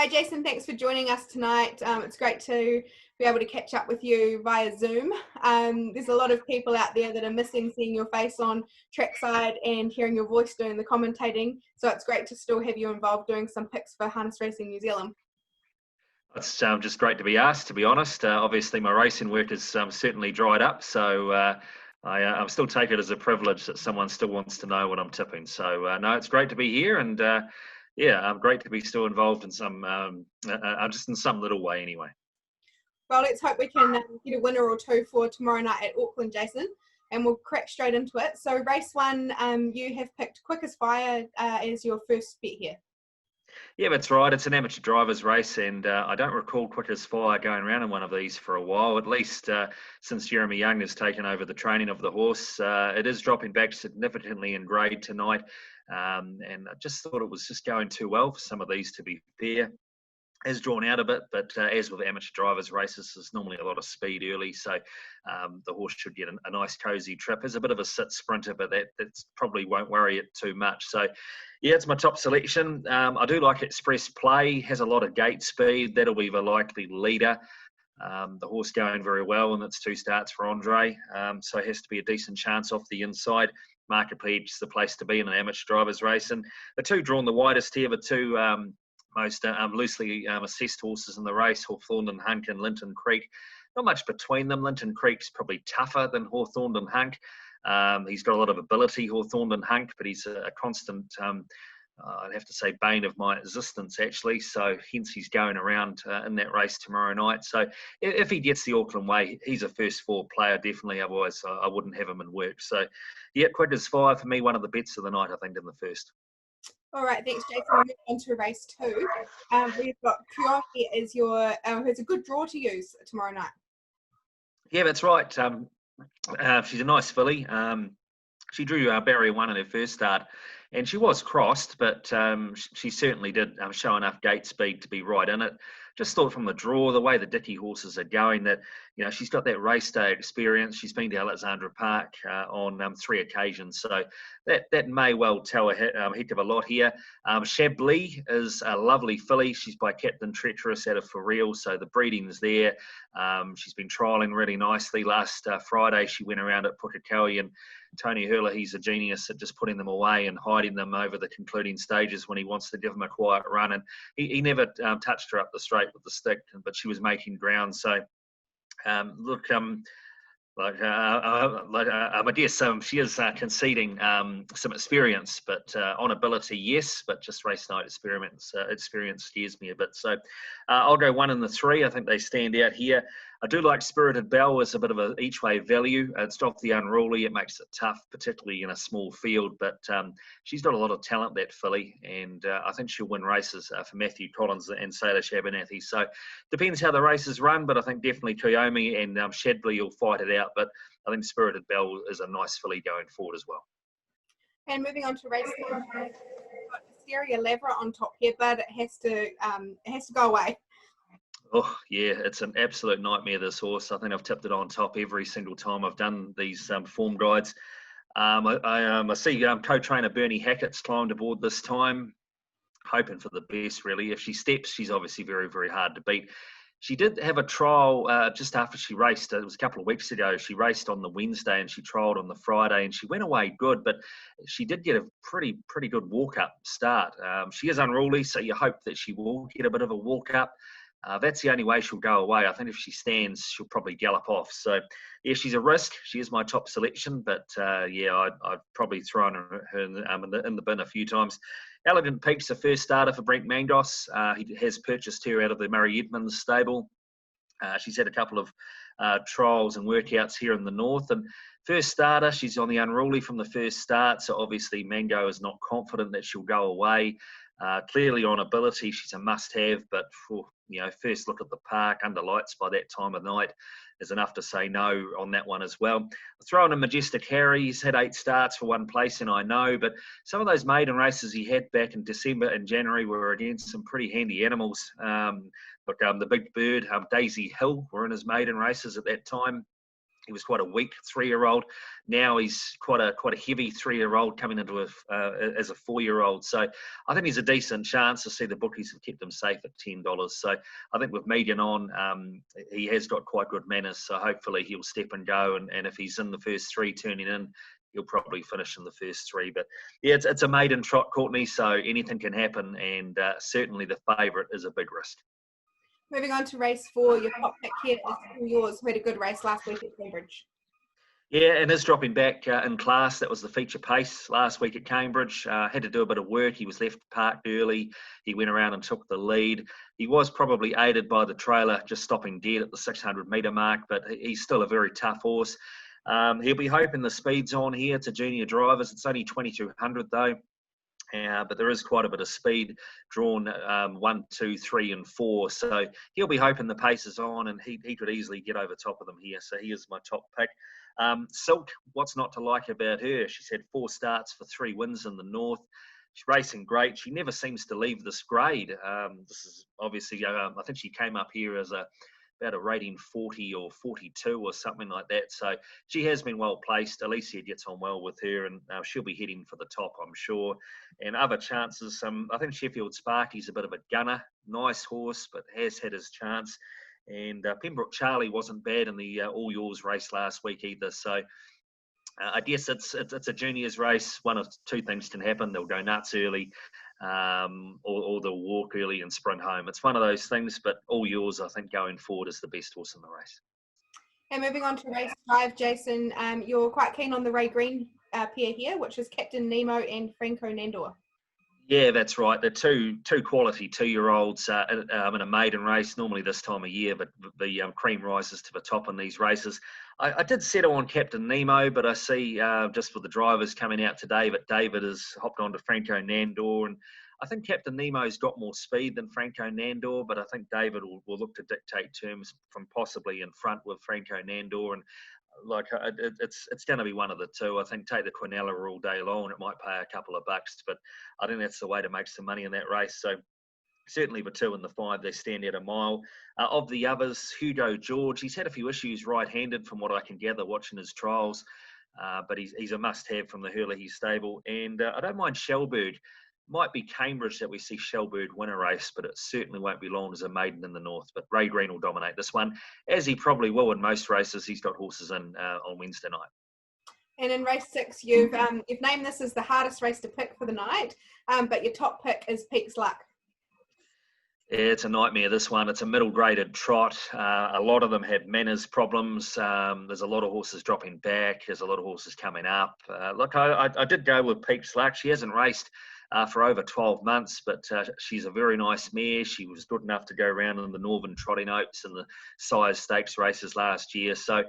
Hi Jason, thanks for joining us tonight. It's great to be able to catch up with you via Zoom. There's a lot of people out there that are missing seeing your face on trackside and hearing your voice doing the commentating, so it's great to still have you involved doing some picks for Harness Racing New Zealand. It's just great to be asked, to be honest. Obviously, my racing work has certainly dried up, so I'm still take it as a privilege that someone still wants to know what I'm tipping. So, no, it's great to be here, and yeah, I'm great to be still involved in some, just in some little way anyway. Well, let's hope we can get a winner or two for tomorrow night at Auckland, Jason, and we'll crack straight into it. So race one, you have picked Quick as Fire as your first bet here. Yeah, that's right. It's an amateur driver's race, and I don't recall Quick as Fire going around in one of these for a while, at least since Jeremy Young has taken over the training of the horse. It is dropping back significantly in grade tonight, and I just thought it was just going too well for some of these, to be fair. Has drawn out a bit, but as with amateur drivers' races, there's normally a lot of speed early, so the horse should get a nice cosy trip. It's a bit of a sit sprinter, but that probably won't worry it too much. So, yeah, it's my top selection. I do like Express Play, has a lot of gate speed. That'll be the likely leader. The horse going very well, and it's 2 starts for Andre, so it has to be a decent chance off the inside. Market Pledge is the place to be in an amateur driver's race, and the two drawn the widest here, the two most loosely assessed horses in the race, Hawthorne and Hunk and Linton Creek. Not much between them. Linton Creek's probably tougher than Hawthorne and Hunk. He's got a lot of ability, Hawthorne and Hunk, but he's a constant, I'd have to say, bane of my existence, actually. So hence he's going around in that race tomorrow night. So if he gets the Auckland way, he's a first 4 player, definitely. Otherwise, I wouldn't have him in work. So, yeah, Quick as Fire for me, one of the bets of the night, I think, in the first. All right, thanks, Jason. We'll move on to race 2. We've got Kyoki as your, who's a good draw to use tomorrow night. Yeah, that's right. She's a nice filly. She drew barrier 1 in her first start, and she was crossed, but she certainly did show enough gate speed to be right in it. Just thought from the draw, the way the Dickey horses are going, that she's got that race day experience. She's been to Alexandra Park on 3 occasions, so that may well tell a heck of a lot here. Chablis is a lovely filly. She's by Captain Treacherous out of For Real, so the breeding's there. She's been trialling really nicely. Last Friday, she went around at Pukekohe, and Tony Hurler, he's a genius at just putting them away and hiding them over the concluding stages when he wants to give them a quiet run. And he never touched her up the straight with the stick, but she was making ground. So, I guess she is conceding some experience, but on ability, yes, but just race night experience scares me a bit. So I'll go 1 and the 3. I think they stand out here. I do like Spirited Belle as a bit of a each-way value. It's off the unruly. It makes it tough, particularly in a small field, but she's got a lot of talent, that filly, and I think she'll win races for Matthew Collins and Sailor Shabernathy. So depends how the races run, but I think definitely Kiyomi and Shadley will fight it out, but I think Spirited Belle is a nice filly going forward as well. And moving on to race 4, we've got Hysteria Lavra on top here, but it has to go away. Oh, yeah, it's an absolute nightmare, this horse. I think I've tipped it on top every single time I've done these form guides. I see co-trainer Bernie Hackett's climbed aboard this time, hoping for the best, really. If she steps, she's obviously very, very hard to beat. She did have a trial just after she raced. It was a couple of weeks ago. She raced on the Wednesday and she trialled on the Friday, and she went away good, but she did get a pretty good walk-up start. She is unruly, so you hope that she will get a bit of a walk-up. That's the only way she'll go away. I think if she stands, she'll probably gallop off. So, yeah, she's a risk. She is my top selection, but yeah, I'd probably thrown her in the bin a few times. Elegant Peak's the first starter for Brent Mangos. He has purchased her out of the Murray Edmonds stable. She's had a couple of trials and workouts here in the north, and first starter, she's on the unruly from the first start, so obviously Mango is not confident that she'll go away. Clearly on ability, she's a must-have, but for first look at the park under lights by that time of night is enough to say no on that one as well. Throwing in Majestic Harry, he's had 8 starts for 1 place, and I know, but some of those maiden races he had back in December and January were against some pretty handy animals. The Big Bird, Daisy Hill were in his maiden races at that time. He was quite a weak 3-year-old. Now he's quite a heavy 3-year-old coming into as a 4-year-old. So I think he's a decent chance to see. The bookies have kept him safe at $10. So I think with Megan on, he has got quite good manners. So hopefully he'll step and go. And if he's in the first 3 turning in, he'll probably finish in the first 3. But yeah, it's a maiden trot, Courtney. So anything can happen. And certainly the favourite is a big risk. Moving on to race 4, your top pick here is still yours, who had a good race last week at Cambridge. Yeah, and is dropping back in class. That was the feature pace last week at Cambridge. Had to do a bit of work. He was left parked early. He went around and took the lead. He was probably aided by the trailer just stopping dead at the 600-metre mark, but he's still a very tough horse. He'll be hoping the speed's on here to junior drivers. It's only 2,200 though. But there is quite a bit of speed drawn 1, 2, 3 and 4. So he'll be hoping the pace is on, and he could easily get over top of them here. So he is my top pick. Silk, what's not to like about her? She's had 4 starts for 3 wins in the North. She's racing great. She never seems to leave this grade. This is obviously, I think she came up here as about a rating 40 or 42 or something like that. So she has been well placed. Alicia gets on well with her, and she'll be heading for the top, I'm sure. And other chances, I think Sheffield Sparky's a bit of a gunner. Nice horse, but has had his chance. And Pembroke Charlie wasn't bad in the All Yours race last week either. So I guess it's a juniors race. One of 2 things can happen. They'll go nuts early, or they'll walk early and sprint home. It's one of those things, but All Yours, I think, going forward is the best horse in the race. And moving on to race 5, Jason, you're quite keen on the Ray Green pair here, which is Captain Nemo and Franco Nandor. Yeah, that's right. They're two quality 2-year-olds in a maiden race, normally this time of year, but the cream rises to the top in these races. I did settle on Captain Nemo, but I see just for the drivers coming out today that David has hopped on to Franco Nandor, and I think Captain Nemo's got more speed than Franco Nandor, but I think David will look to dictate terms from possibly in front with Franco Nandor, and it's going to be one of the 2. I think take the Quinella all day long. It might pay a couple of bucks, but I think that's the way to make some money in that race. So certainly the 2 and the 5, they stand out a mile. Of the others, Hugo George, he's had a few issues right-handed from what I can gather watching his trials, but he's a must-have from the Hurley stable. And I don't mind Shellbird. Might be Cambridge that we see Shellbird win a race, but it certainly won't be long as a maiden in the North. But Ray Green will dominate this one, as he probably will in most races. He's got horses in on Wednesday night. And in race 6, you've named this as the hardest race to pick for the night, but your top pick is Peeps Luck. Yeah, it's a nightmare, this one. It's a middle-graded trot. A lot of them have manners problems. There's a lot of horses dropping back. There's a lot of horses coming up. Look, I did go with Peeps Luck. She hasn't raced for over 12 months, but she's a very nice mare. She was good enough to go around in the Northern Trotting Oaks and the Sires Stakes races last year. So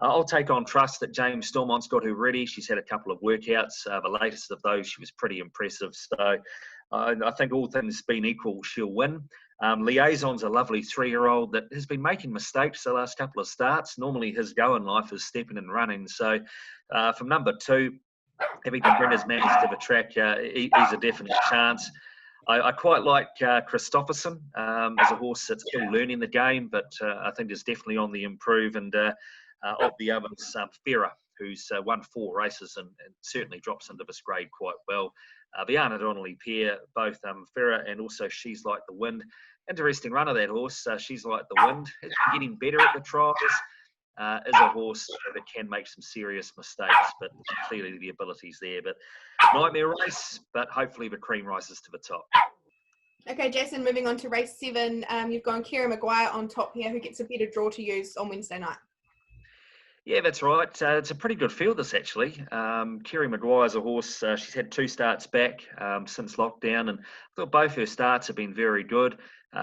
I'll take on trust that James Stormont's got her ready. She's had a couple of workouts. The latest of those, she was pretty impressive. So I think all things being equal, she'll win. Liaison's a lovely 3-year-old that has been making mistakes the last couple of starts. Normally his go in life is stepping and running. So from number 2, having to bring his manners to the track, he's a definite chance. I quite like Christopherson as a horse that's still learning the game, but I think is definitely on the improve. And of the others, Farah, who's won 4 races and certainly drops into this grade quite well. The Anna Donnelly pair, both Farah and also She's Like the Wind. Interesting run of that horse. She's Like the Wind. Has been getting better at the trials. Is a horse that can make some serious mistakes, but clearly the ability's there. But nightmare race, but hopefully the cream rises to the top. Okay, Jason, moving on to race 7. You've gone Kerry Maguire on top here, who gets a better draw to use on Wednesday night. Yeah, that's right. It's a pretty good field, this actually. Kerry Maguire's a horse. She's had 2 starts back since lockdown, and I thought both her starts have been very good.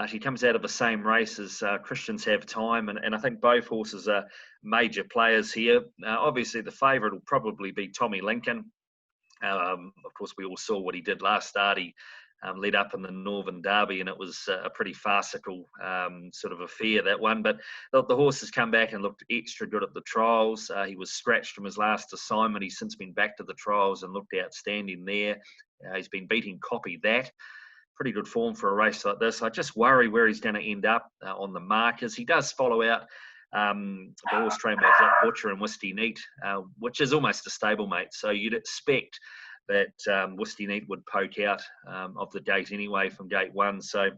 She comes out of the same race as Christians Have Time, and I think both horses are major players here. Obviously, the favourite will probably be Tommy Lincoln. Of course, we all saw what he did last start. He led up in the Northern Derby, and it was a pretty farcical sort of affair, that one. But the horse has come back and looked extra good at the trials. He was scratched from his last assignment. He's since been back to the trials and looked outstanding there. He's been beating Copy That. Pretty good form for a race like this. I just worry where he's going to end up on the markers. He does follow out The horse trained by Zach Butcher and Whisty Neat, which is almost a stablemate. So you'd expect that Whisty Neat would poke out of the gate anyway from gate 1. So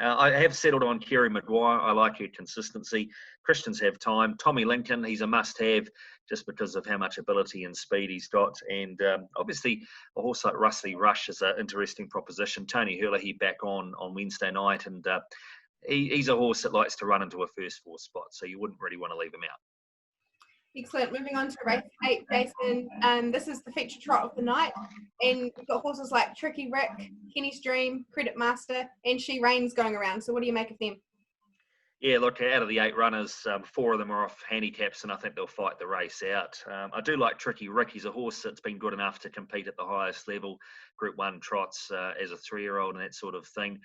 I have settled on Kerry Maguire. I like her consistency. Christians have time. Tommy Lincoln, he's a must-have just because of how much ability and speed he's got. And obviously, a horse like Rusty Rush is an interesting proposition. Tony Herlihy back on Wednesday night, and he's a horse that likes to run into a first 4 spot, so you wouldn't really want to leave him out. Excellent. Moving on to race 8, Jason. This is the feature trot of the night, and we've got horses like Tricky Rick, Kenny's Dream, Credit Master, and She Reigns going around. So what do you make of them? Yeah, look, out of the 8 runners, 4 of them are off handicaps, and I think they'll fight the race out. I do like Tricky Rick. He's a horse that's been good enough to compete at the highest level, Group 1 trots as a 3-year-old and that sort of thing.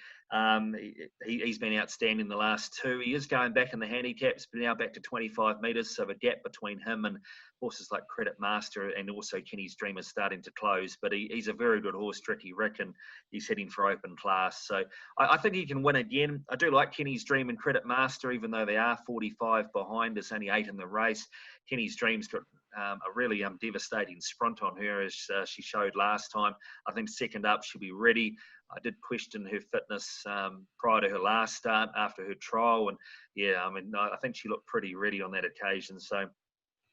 He's been outstanding the last 2. He is going back in the handicaps, but now back to 25 metres, so the gap between him and horses like Credit Master and also Kenny's Dream is starting to close. But he's a very good horse, Tricky Rick, and he's heading for open class. So I think he can win again. I do like Kenny's Dream and Credit Master, even though they are 45 behind. There's only 8 in the race. Kenny's Dream's got a really devastating sprint on her, as she showed last time. I think second up she'll be ready. I did question her fitness prior to her last start after her trial, and yeah, I mean, I think she looked pretty ready on that occasion. So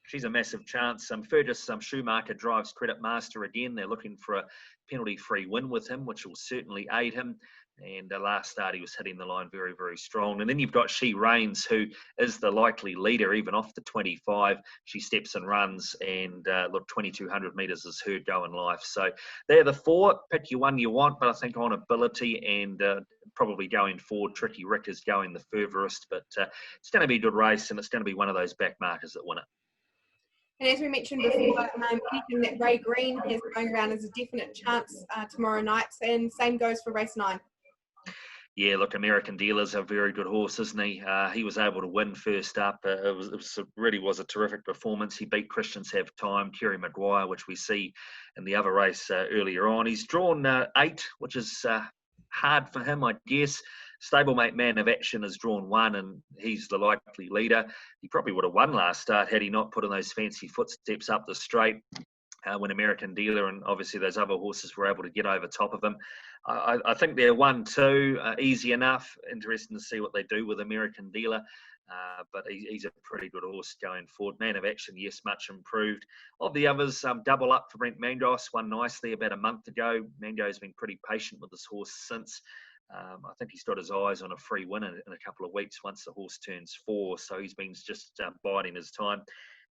she's a massive chance. Fergus Schumacher drives Credit Master again. They're looking for a penalty-free win with him, which will certainly aid him. And last start, he was hitting the line very, very strong. And then you've got She Reigns, who is the likely leader, even off the 25. She steps and runs, and look, 2,200 metres is her going life. So they're the 4. Pick your one you want, but I think on ability and probably going forward, Tricky Rick is going the furthest. But it's going to be a good race, and it's going to be one of those back markers that win it. And as we mentioned before, anything that Ray Green has going around is a definite chance tomorrow night, and same goes for race 9. Yeah, look, American Dealer's a very good horse, isn't he? He was able to win first up. It really was a terrific performance. He beat Christians Have Time, Kerry Maguire, which we see in the other race earlier on. He's drawn 8, which is hard for him, I guess. Stablemate Man of Action has drawn 1, and he's the likely leader. He probably would have won last start had he not put in those fancy footsteps up the straight when American Dealer and obviously those other horses were able to get over top of him. I think they're 1-2, easy enough. Interesting to see what they do with American Dealer. But he's a pretty good horse going forward. Man of Action, yes, much improved. Of the others, double up for Brent Mangos, won nicely about a month ago. Mango's been pretty patient with this horse since. I think he's got his eyes on a free win in a couple of weeks once the horse turns 4. So he's been just biding his time.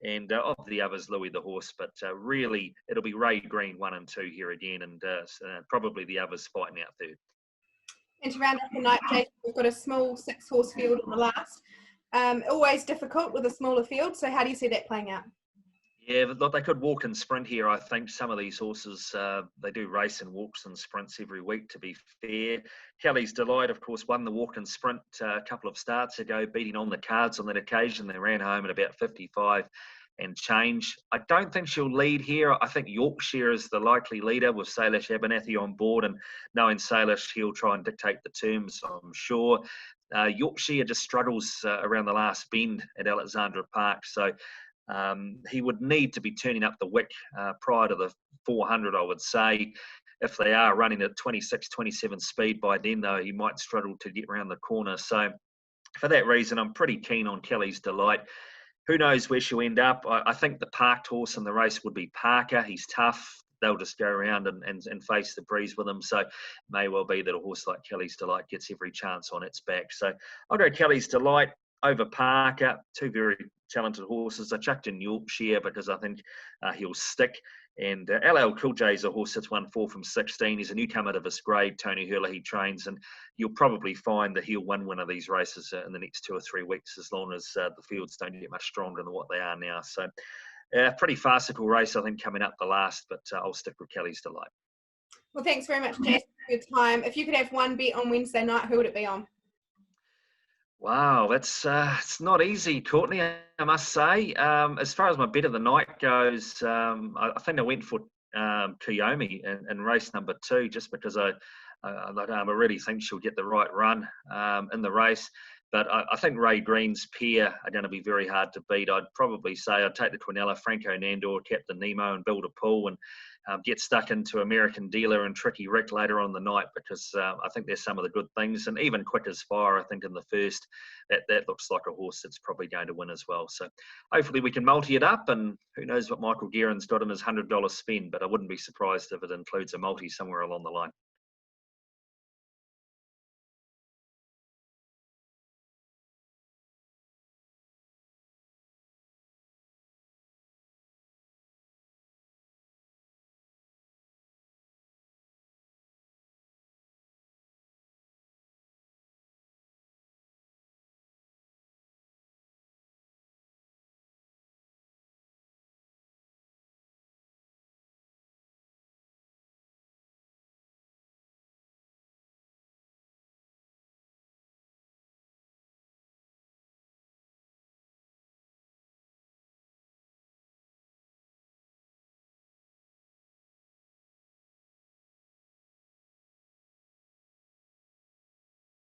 And of the others, Louis the horse. But really, it'll be Ray Green 1 and 2 here again, and probably the others fighting out third. And to round up the night, Jason, we've got a small 6-horse field in the last. Always difficult with a smaller field. So how do you see that playing out? Yeah, but they could walk and sprint here. I think some of these horses, they do race and walks and sprints every week, to be fair. Kelly's Delight, of course, won the walk and sprint a couple of starts ago, beating On the Cards on that occasion. They ran home at about 55 and change. I don't think she'll lead here. I think Yorkshire is the likely leader with Salish Abernathy on board, and knowing Salish, he'll try and dictate the terms, I'm sure. Yorkshire just struggles around the last bend at Alexandra Park, so he would need to be turning up the wick prior to the 400, I would say. If they are running at 26, 27 speed by then, though, he might struggle to get around the corner. So for that reason, I'm pretty keen on Kelly's Delight. Who knows where she'll end up? I think the parked horse in the race would be Parker. He's tough. They'll just go around and face the breeze with him. So it may well be that a horse like Kelly's Delight gets every chance on its back. So I'll go Kelly's Delight over Parker. 2 very talented horses. I chucked in Yorkshire because I think he'll stick. And LL Cool J is a horse that's won 4 from 16. He's a newcomer to this grade. Tony Herlihy trains, and you'll probably find that he'll win one of these races in the next 2 or 3 weeks, as long as the fields don't get much stronger than what they are now. So pretty farcical race, I think, coming up the last, but I'll stick with Kelly's Delight. Well, thanks very much, Jason, for your time. If you could have one bet on Wednesday night, who would it be on? Wow, that's it's not easy, Courtney, I must say. As far as my bet of the night goes, I think I went for Kiyomi in race number 2, just because I really think she'll get the right run in the race. But I think Ray Green's pair are going to be very hard to beat. I'd probably say I'd take the Quinella, Franco Nandor, Captain Nemo, and build a pool and get stuck into American Dealer and Tricky Rick later on the night, because I think there's some of the good things. And even Quick as Fire, I think in the first, that looks like a horse that's probably going to win as well. So hopefully we can multi it up, and who knows what Michael Guerin's got in his $100 spin, but I wouldn't be surprised if it includes a multi somewhere along the line.